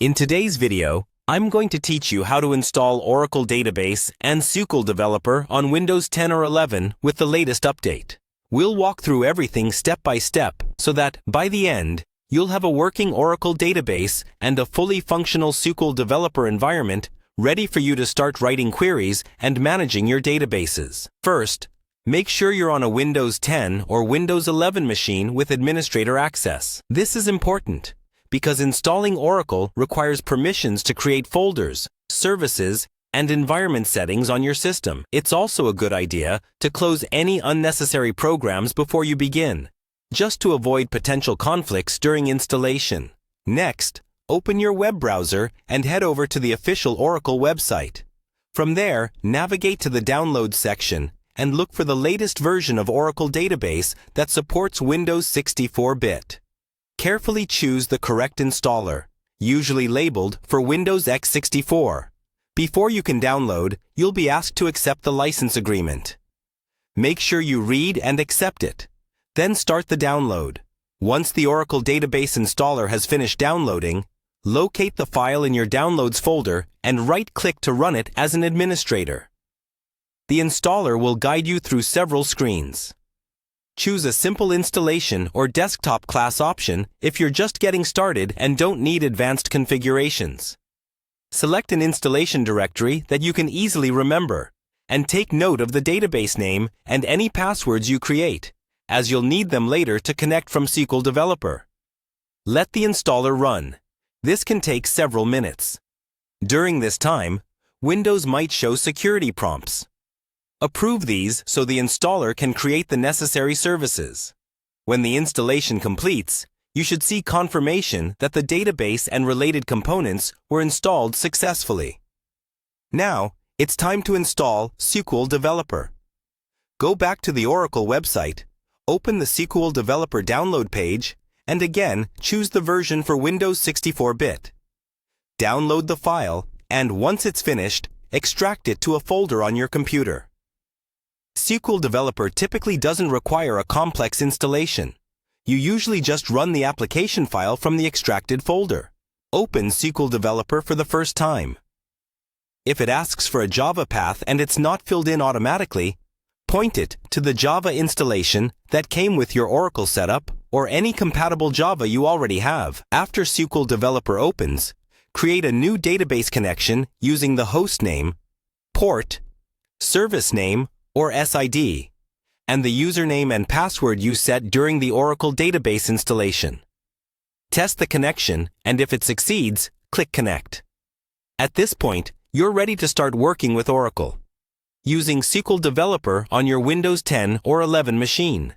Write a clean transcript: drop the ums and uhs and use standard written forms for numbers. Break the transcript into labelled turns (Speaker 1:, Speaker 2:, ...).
Speaker 1: In today's video, I'm going to teach you how to install Oracle Database and SQL Developer on Windows 10 or 11 with the latest update. We'll walk through everything step by step so that, by the end, you'll have a working Oracle database and a fully functional SQL Developer environment ready for you to start writing queries and managing your databases. First, make sure you're on a Windows 10 or Windows 11 machine with administrator access. This is important because installing Oracle requires permissions to create folders, services, and environment settings on your system. It's also a good idea to close any unnecessary programs before you begin, just to avoid potential conflicts during installation. Next, open your web browser and head over to the official Oracle website. From there, navigate to the Downloads section and look for the latest version of Oracle Database that supports Windows 64-bit. Carefully choose the correct installer, usually labeled for Windows x64. Before you can download, you'll be asked to accept the license agreement. Make sure you read and accept it. Then start the download. Once the Oracle Database installer has finished downloading, locate the file in your Downloads folder and right-click to run it as an administrator. The installer will guide you through several screens. Choose a simple installation or desktop class option if you're just getting started and don't need advanced configurations. Select an installation directory that you can easily remember, and take note of the database name and any passwords you create, as you'll need them later to connect from SQL Developer. Let the installer run. This can take several minutes. During this time, Windows might show security prompts. Approve these so the installer can create the necessary services. When the installation completes, you should see confirmation that the database and related components were installed successfully. Now, it's time to install SQL Developer. Go back to the Oracle website, open the SQL Developer download page, and again, choose the version for Windows 64-bit. Download the file, and once it's finished, extract it to a folder on your computer. SQL Developer typically doesn't require a complex installation. You usually just run the application file from the extracted folder. Open SQL Developer for the first time. If it asks for a Java path and it's not filled in automatically, point it to the Java installation that came with your Oracle setup or any compatible Java you already have. After SQL Developer opens, create a new database connection using the host name, port, service name, or SID, and the username and password you set during the Oracle database installation. Test the connection, and if it succeeds, click Connect. At this point, you're ready to start working with Oracle, using SQL Developer on your Windows 10 or 11 machine.